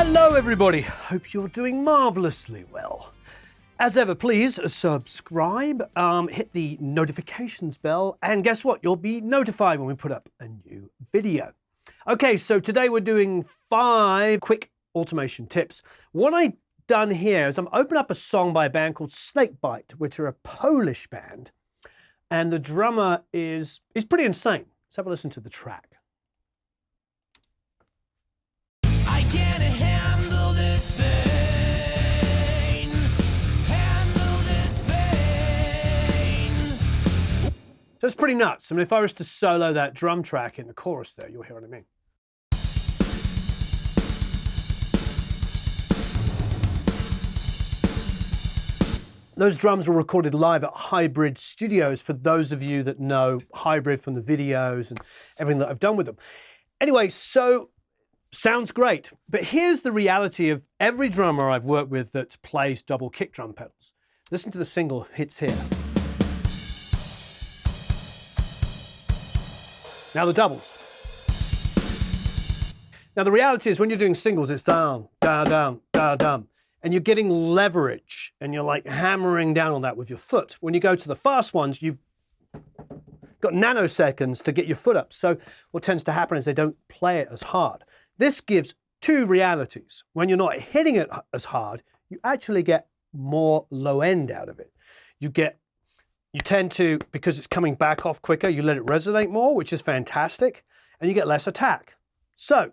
Hello everybody, hope you're doing marvellously well. As ever, please subscribe, hit the notifications bell, and guess what? You'll be notified when we put up a new video. Okay, so today we're doing 5 quick automation tips. What I've done here is I'm opening up a song by a band called Snakebite, which are a Polish band, and the drummer is pretty insane. Let's have a listen to the track. So it's pretty nuts. I mean, if I was to solo that drum track in the chorus there, you'll hear what I mean. Those drums were recorded live at Hybrid Studios, for those of you that know Hybrid from the videos and everything that I've done with them. Anyway, so sounds great, but here's the reality of every drummer I've worked with that plays double kick drum pedals. Listen to the single hits here. Now the doubles. Now the reality is when you're doing singles, it's down, down, down, down, down. And you're getting leverage and you're like hammering down on that with your foot. When you go to the fast ones, you've got nanoseconds to get your foot up. So what tends to happen is they don't play it as hard. This gives 2 realities. When you're not hitting it as hard, you actually get more low end out of it. You tend to, because it's coming back off quicker, you let it resonate more, which is fantastic, and you get less attack. So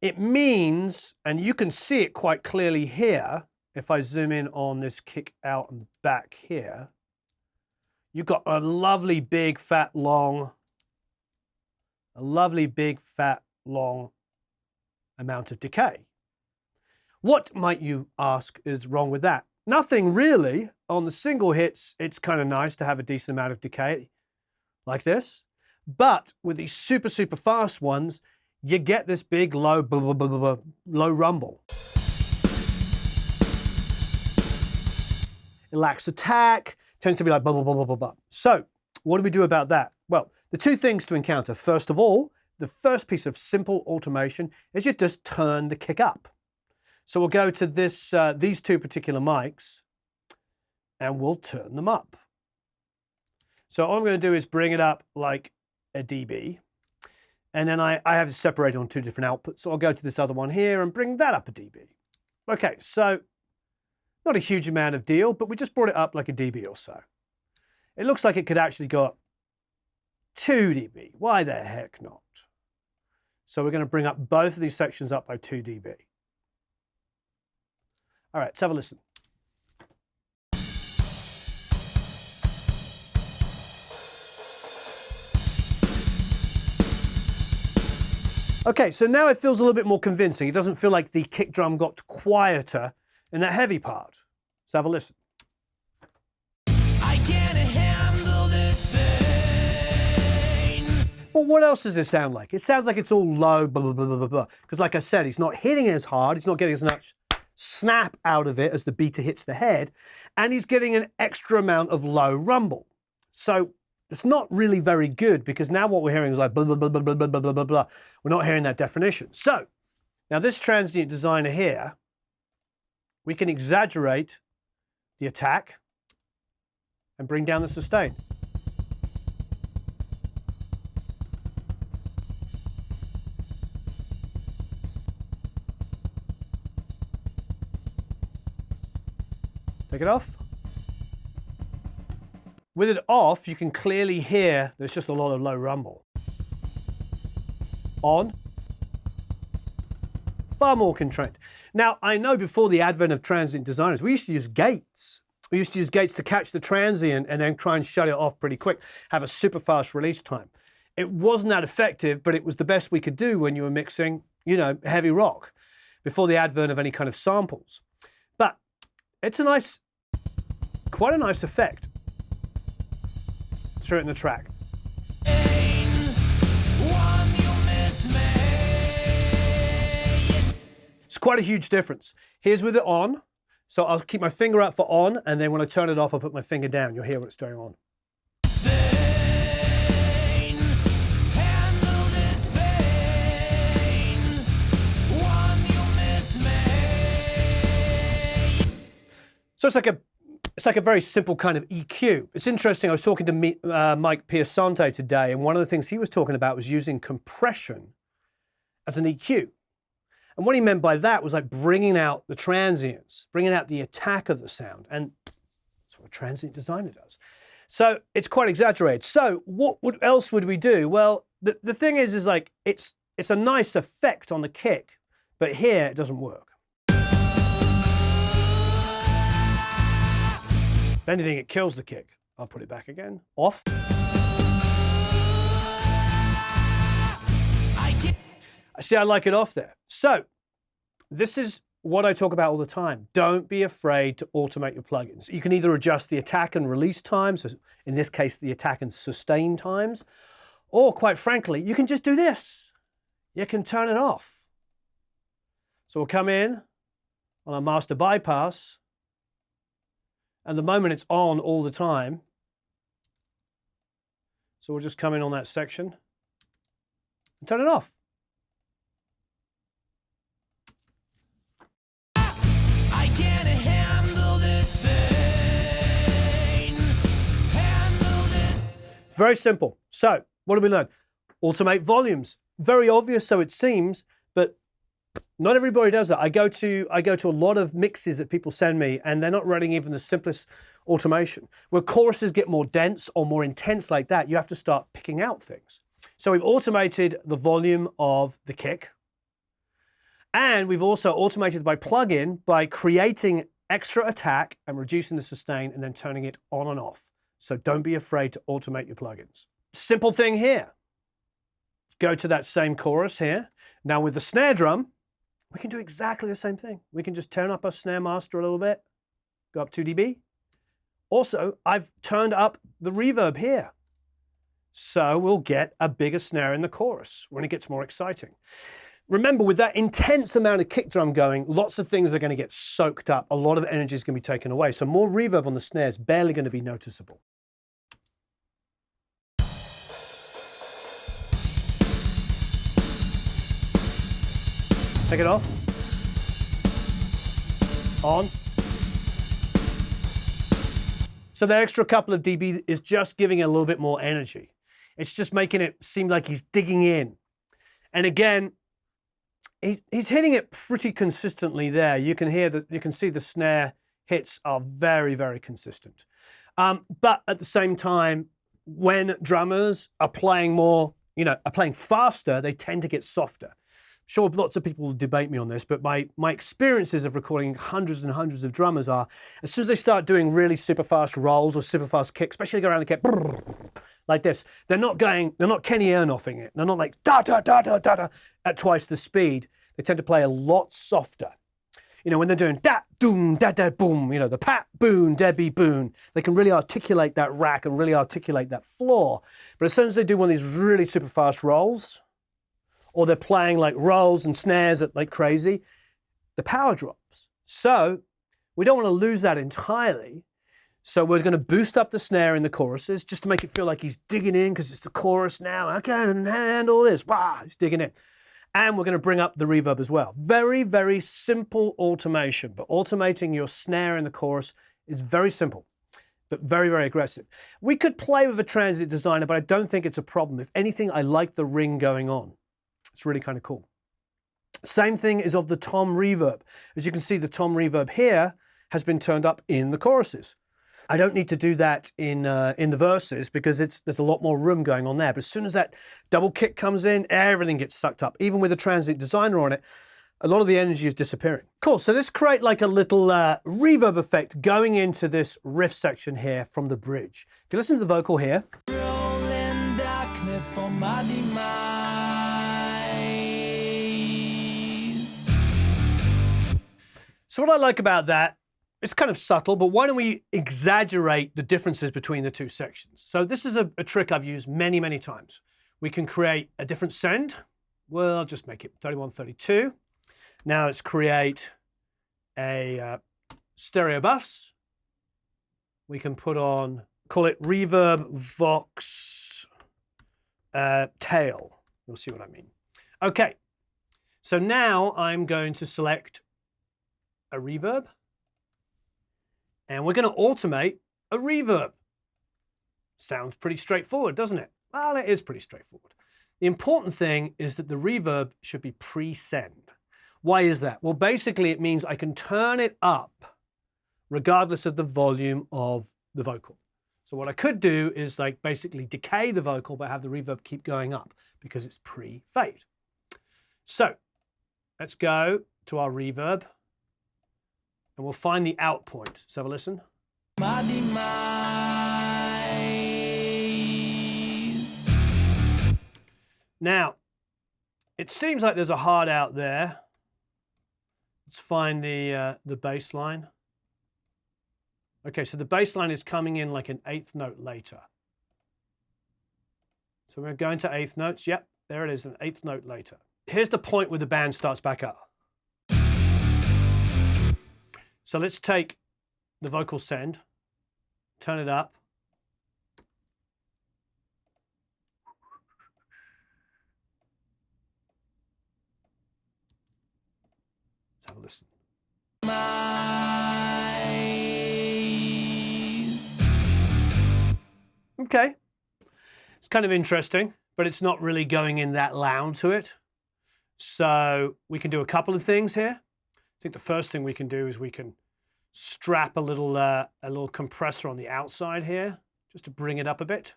it means, and you can see it quite clearly here, if I zoom in on this kick out and back here, you've got a lovely big fat long amount of decay. What, might you ask, is wrong with that? Nothing really. On the single hits, it's kind of nice to have a decent amount of decay like this. But with these super, super fast ones, you get this big low, blah, blah, blah, blah, blah, low rumble. It lacks attack, tends to be like blah, blah, blah, blah, blah, blah. So what do we do about that? Well, the 2 things to encounter. First of all, the first piece of simple automation is you just turn the kick up. So we'll go to this, these 2 particular mics, and we'll turn them up. So all I'm going to do is bring it up like a dB, and then I have it separated on 2 different outputs. So I'll go to this other one here and bring that up a dB. Okay, so not a huge amount of deal, but we just brought it up like a dB or so. It looks like it could actually go up 2 dB. Why the heck not? So we're going to bring up both of these sections up by 2 dB. All right, let's have a listen. Okay, so now it feels a little bit more convincing. It doesn't feel like the kick drum got quieter in that heavy part. Let's have a listen. I can't handle this pain. But what else does it sound like? It sounds like it's all low, blah, blah, blah, blah, blah. Because like I said, he's not hitting as hard. He's not getting as much snap out of it as the beater hits the head, and he's getting an extra amount of low rumble. So it's not really very good, because now what we're hearing is like blah, blah, blah, blah, blah, blah, blah, blah, blah. We're not hearing that definition. So now this transient designer here, we can exaggerate the attack and bring down the sustain. Take it off. With it off, you can clearly hear there's just a lot of low rumble. On. Far more constrained. Now, I know before the advent of transient designers, we used to use gates. We used to use gates to catch the transient and then try and shut it off pretty quick, have a super fast release time. It wasn't that effective, but it was the best we could do when you were mixing, you know, heavy rock, before the advent of any kind of samples. But it's a nice, quite a nice effect. Throw it in the track. It's quite a huge difference. Here's with it on. So I'll keep my finger up for on, and then when I turn it off, I'll put my finger down. You'll hear what's going on. So it's like a very simple kind of EQ. It's interesting, I was talking to Mike Piasante today, and one of the things he was talking about was using compression as an EQ. And what he meant by that was like bringing out the transients, bringing out the attack of the sound. And that's what a transient designer does. So it's quite exaggerated. So what else would we do? Well, the thing is like, it's a nice effect on the kick, but here it doesn't work. If anything, it kills the kick. I'll put it back again. Off. I like it off there. So this is what I talk about all the time. Don't be afraid to automate your plugins. You can either adjust the attack and release times, so in this case, the attack and sustain times, or quite frankly, you can just do this. You can turn it off. So we'll come in on our master bypass, and the moment it's on all the time, so we'll just come in on that section and turn it off. I can't handle this pain. Handle this. Very simple. So what did we learn? Automate volumes. Very obvious, so it seems, but not everybody does that. I go to a lot of mixes that people send me, and they're not running even the simplest automation. Where choruses get more dense or more intense like that, you have to start picking out things. So we've automated the volume of the kick, and we've also automated by plugin by creating extra attack and reducing the sustain and then turning it on and off. So don't be afraid to automate your plugins. Simple thing here. Go to that same chorus here. Now with the snare drum, we can do exactly the same thing. We can just turn up our snare master a little bit, go up 2 dB. Also, I've turned up the reverb here. So we'll get a bigger snare in the chorus when it gets more exciting. Remember, with that intense amount of kick drum going, lots of things are going to get soaked up. A lot of energy is going to be taken away. So more reverb on the snare is barely going to be noticeable. Take it off. On. So the extra couple of dB is just giving it a little bit more energy. It's just making it seem like he's digging in. And again, he's hitting it pretty consistently there. You can hear that, you can see the snare hits are very, very consistent. But at the same time, when drummers are playing more, are playing faster, they tend to get softer. Sure, lots of people will debate me on this, but my experiences of recording hundreds and hundreds of drummers are, as soon as they start doing really super fast rolls or super fast kicks, especially go around the kick, like this, they're not Kenny Ernoffing it. They're not like da da da da da da at twice the speed. They tend to play a lot softer. When they're doing da doom da da boom, the pat boon Debbie boon, they can really articulate that rack and really articulate that floor. But as soon as they do one of these really super fast rolls, or they're playing like rolls and snares like crazy, the power drops. So we don't want to lose that entirely. So we're going to boost up the snare in the choruses just to make it feel like he's digging in because it's the chorus now. I can handle this. Wow, he's digging in. And we're going to bring up the reverb as well. Very, very simple automation, but automating your snare in the chorus is very simple, but very, very aggressive. We could play with a transient designer, but I don't think it's a problem. If anything, I like the ring going on. It's really kind of cool. Same thing is of the tom reverb. As you can see, the tom reverb here has been turned up in the choruses. I don't need to do that in the verses because there's a lot more room going on there. But as soon as that double kick comes in, everything gets sucked up. Even with a transient designer on it, a lot of the energy is disappearing. Cool, so let's create like a little reverb effect going into this riff section here from the bridge. If you listen to the vocal here. Rolling darkness for my demise. So what I like about that, it's kind of subtle, but why don't we exaggerate the differences between the two sections? So this is a trick I've used many, many times. We can create a different send. Well, I'll just make it 3132. Now let's create a stereo bus. We can put on, call it Reverb Vox Tail. You'll see what I mean. Okay, so now I'm going to select a reverb And we're going to automate a reverb. Sounds pretty straightforward, doesn't it? Well, it is pretty straightforward. The important thing is that the reverb should be pre-send. Why is that? Well, basically it means I can turn it up regardless of the volume of the vocal. So what I could do is like basically decay the vocal but have the reverb keep going up because it's pre-fade. So let's go to our reverb and we'll find the out point. Let's have a listen. Now, it seems like there's a hard out there. Let's find the bass line. Okay, so the bass line is coming in like an eighth note later. So we're going to eighth notes. Yep, there it is, an eighth note later. Here's the point where the band starts back up. So let's take the vocal send, turn it up. Let's have a listen. Okay, it's kind of interesting, but it's not really going in that loud to it. So we can do a couple of things here. I think the first thing we can do is we can strap a little compressor on the outside here, just to bring it up a bit.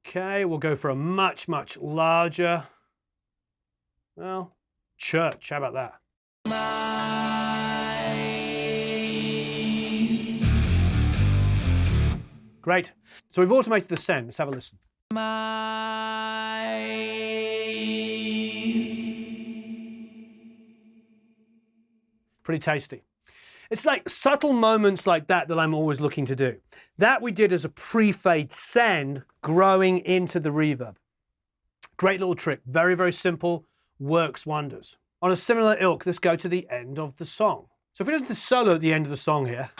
Okay, we'll go for a much, much larger, well, church. How about that? Great. So we've automated the send. Let's have a listen. Pretty tasty. It's like subtle moments like that that I'm always looking to do. That we did as a pre-fade send growing into the reverb. Great little trick. Very, very simple. Works wonders. On a similar ilk, let's go to the end of the song. So if we listen to the solo at the end of the song here.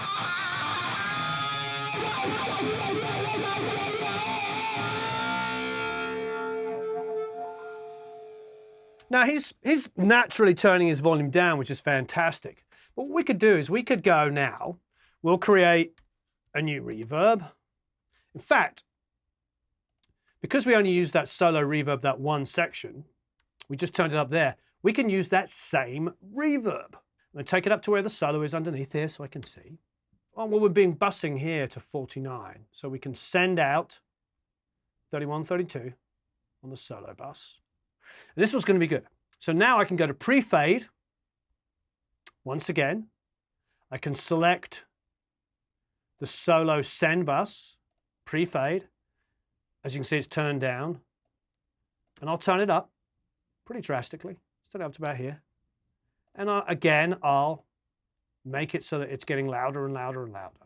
Now he's naturally turning his volume down, which is fantastic. But what we could do is we could go now, we'll create a new reverb. In fact, because we only use that solo reverb, that one section, we just turned it up there, we can use that same reverb. I'm going to take it up to where the solo is underneath here so I can see. Oh, well, we're being bussing here to 49. So we can send out 31, 32 on the solo bus. And this was going to be good. So now I can go to pre-fade. Once again, I can select the solo send bus, pre-fade. As you can see, it's turned down. And I'll turn it up pretty drastically. Let's turn it up to about here. And again, I'll make it so that it's getting louder and louder and louder.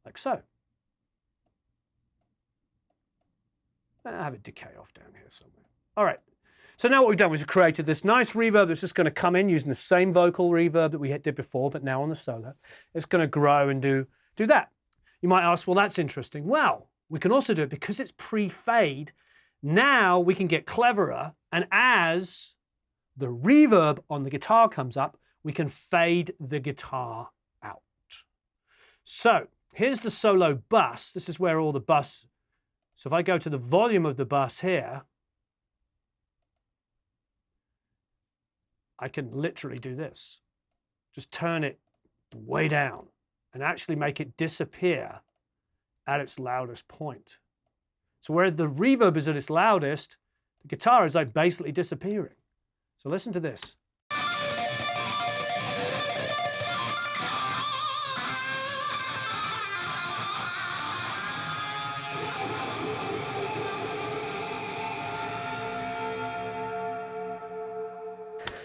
Like so. I'll have it decay off down here somewhere. All right. So now what we've done is we've created this nice reverb that's just going to come in using the same vocal reverb that we did before, but now on the solo. It's going to grow and do that. You might ask, well, that's interesting. Well, we can also do it because it's pre-fade. Now we can get cleverer, and as the reverb on the guitar comes up, we can fade the guitar out. So here's the solo bus. This is where all the bus. So if I go to the volume of the bus here, I can literally do this. Just turn it way down and actually make it disappear at its loudest point. So where the reverb is at its loudest, the guitar is like basically disappearing. So listen to this.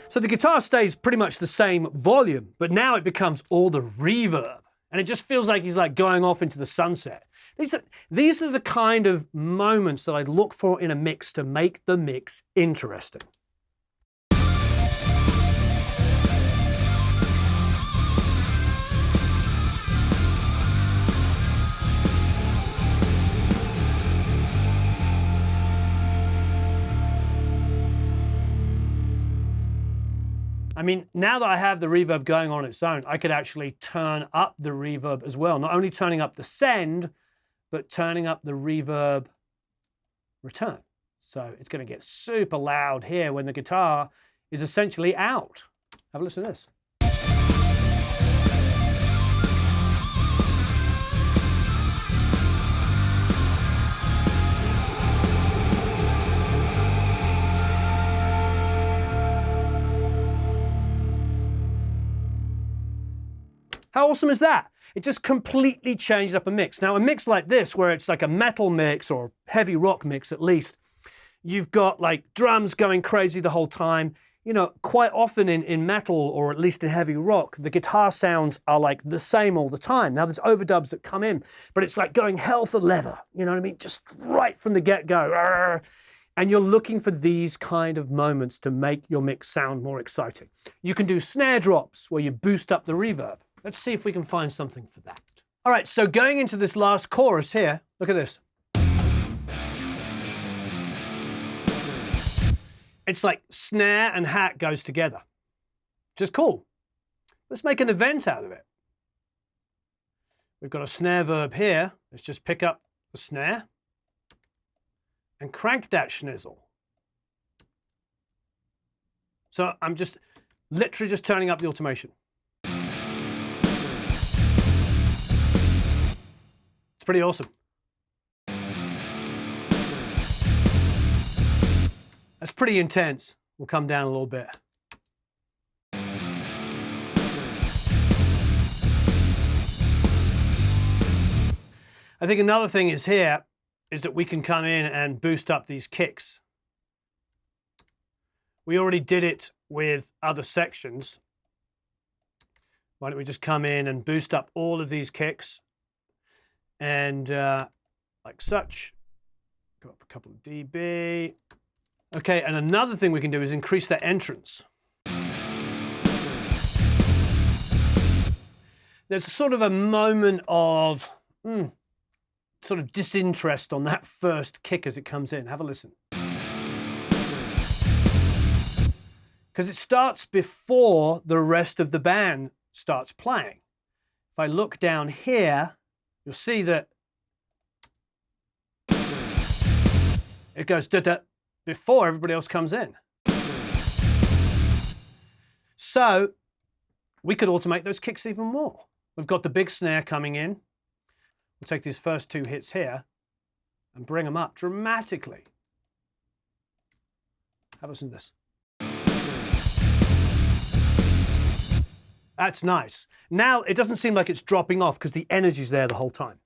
So the guitar stays pretty much the same volume, but now it becomes all the reverb. And it just feels like he's like going off into the sunset. These are the kind of moments that I look for in a mix to make the mix interesting. I mean, now that I have the reverb going on its own, I could actually turn up the reverb as well. Not only turning up the send, but turning up the reverb return. So it's going to get super loud here when the guitar is essentially out. Have a listen to this. How awesome is that? It just completely changed up a mix. Now, a mix like this, where it's like a metal mix or heavy rock mix at least, you've got like drums going crazy the whole time. You know, quite often in metal, or at least in heavy rock, the guitar sounds are like the same all the time. Now, there's overdubs that come in, but it's like going hell for leather. You know what I mean? Just right from the get-go. And you're looking for these kind of moments to make your mix sound more exciting. You can do snare drops where you boost up the reverb. Let's see if we can find something for that. All right, so going into this last chorus here, look at this. It's like snare and hat goes together. Just cool. Let's make an event out of it. We've got a snare verb here. Let's just pick up the snare and crank that schnizzle. So I'm just literally just turning up the automation. It's pretty awesome. That's pretty intense. We'll come down a little bit. I think another thing is here is that we can come in and boost up these kicks. We already did it with other sections. Why don't we just come in and boost up all of these kicks? And like such, go up a couple of dB. Okay, and another thing we can do is increase that entrance. There's sort of a moment of sort of disinterest on that first kick as it comes in. Have a listen. Because it starts before the rest of the band starts playing. If I look down here, you'll see that it goes da-da before everybody else comes in. So we could automate those kicks even more. We've got the big snare coming in. We'll take these first two hits here and bring them up dramatically. Have a listen to this. That's nice. Now it doesn't seem like it's dropping off because the energy's there the whole time.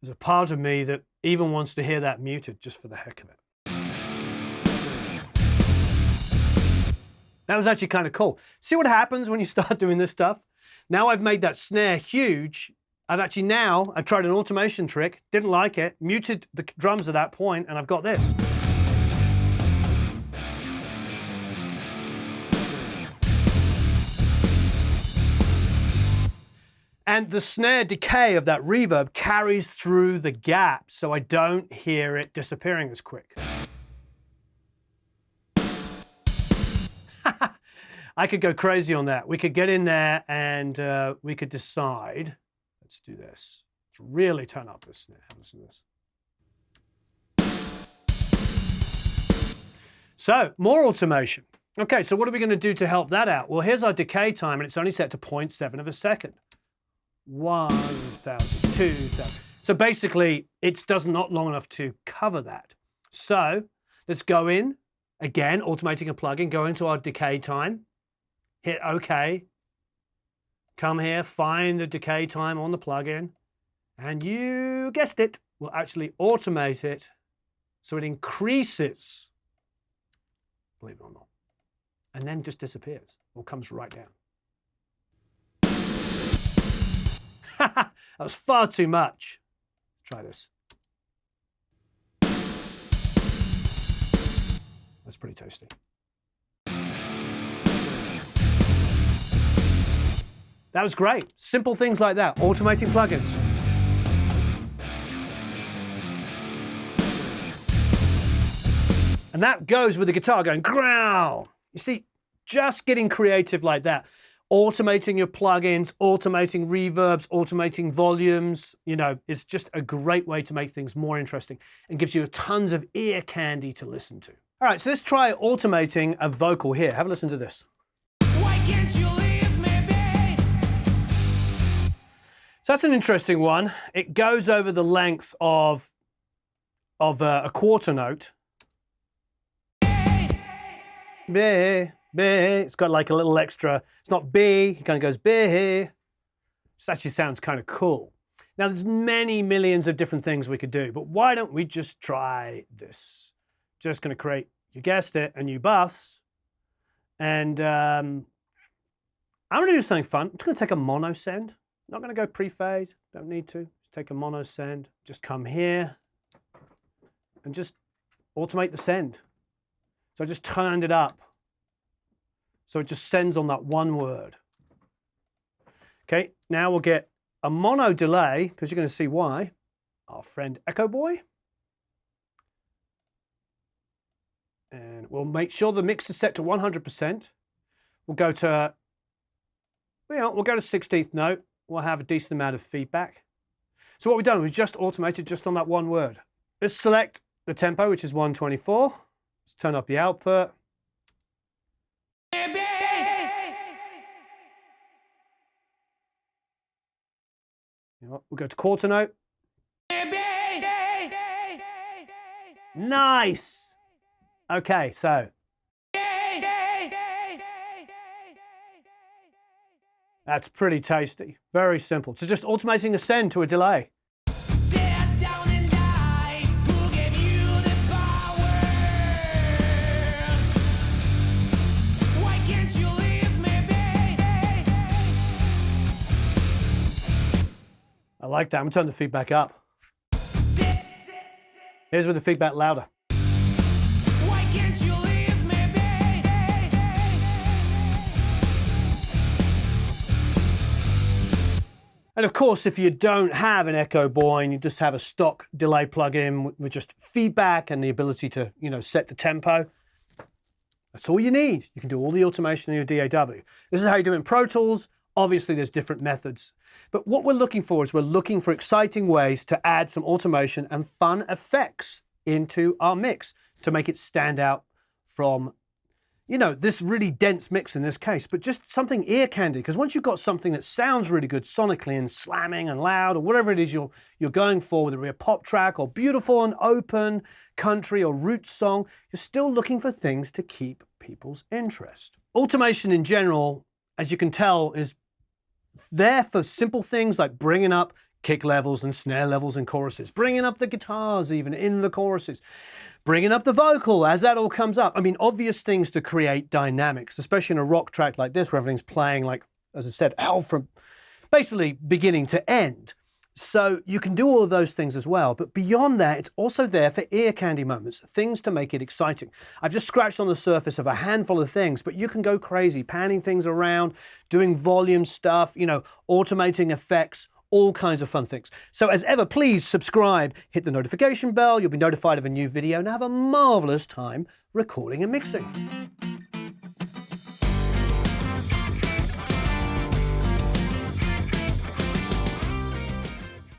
There's a part of me that even wants to hear that muted just for the heck of it. That was actually kind of cool. See what happens when you start doing this stuff? Now I've made that snare huge. I've tried an automation trick, didn't like it, muted the drums at that point, and I've got this. And the snare decay of that reverb carries through the gap, so I don't hear it disappearing as quick. I could go crazy on that. We could get in there and we could decide, let's do this. Let's really turn up this snare. Listen to this. So, more automation. Okay, so what are we going to do to help that out? Well, here's our decay time, and it's only set to 0.7 of a second. 1,000, 2,000. So basically, it's not long enough to cover that. So let's go in, again, automating a plugin, go into our decay time, hit OK, come here, find the decay time on the plugin, and you guessed it, we'll actually automate it so it increases, believe it or not, and then just disappears or comes right down. That was far too much. Try this. That's pretty tasty. That was great. Simple things like that, automating plugins. And that goes with the guitar going growl. You see, just getting creative like that, automating your plugins, automating reverbs, automating volumes, you know, is just a great way to make things more interesting and gives you tons of ear candy to listen to. All right, so let's try automating a vocal here. Have a listen to this. Why can't you leave me, babe? So that's an interesting one. It goes over the length of a quarter note. B, B. It's got like a little extra. It's not B. It kind of goes B. This actually sounds kind of cool. Now, there's many millions of different things we could do, but why don't we just try this? Just going to create, you guessed it, a new bus. And I'm going to do something fun. I'm just going to take a mono send. Not going to go pre-fade. Don't need to. Just take a mono send. Just come here and just automate the send. So I just turned it up. So it just sends on that one word. Okay, now we'll get a mono delay, because you're going to see why. Our friend Echo Boy. And we'll make sure the mix is set to 100%. We'll go to, we'll go to 16th note. We'll have a decent amount of feedback. So what we've done, we've just automated just on that one word. Let's select the tempo, which is 124. Let's turn up the output. You know what? We'll go to quarter note. Nice. Okay, so. That's pretty tasty. Very simple. So just automating a send to a delay. I like that. I'm gonna turn the feedback up. Here's with the feedback louder. Why can't you leave me, babe? And of course, if you don't have an Echo Boy and you just have a stock delay plugin with just feedback and the ability to, you know, set the tempo, that's all you need. You can do all the automation in your DAW. This is how you do it in Pro Tools. Obviously, there's different methods. But what we're looking for is we're looking for exciting ways to add some automation and fun effects into our mix to make it stand out from, you know, this really dense mix in this case, but just something ear candy. Because once you've got something that sounds really good sonically and slamming and loud or whatever it is you're going for, whether it be a pop track or beautiful and open country or roots song, you're still looking for things to keep people's interest. Automation in general, as you can tell, is there for simple things like bringing up kick levels and snare levels in choruses, bringing up the guitars even in the choruses, bringing up the vocal as that all comes up. I mean, obvious things to create dynamics, especially in a rock track like this where everything's playing, like, as I said, out from basically beginning to end. So you can do all of those things as well. But beyond that, it's also there for ear candy moments, things to make it exciting. I've just scratched on the surface of a handful of things, but you can go crazy, panning things around, doing volume stuff, you know, automating effects, all kinds of fun things. So as ever, please subscribe, hit the notification bell. You'll be notified of a new video and have a marvelous time recording and mixing.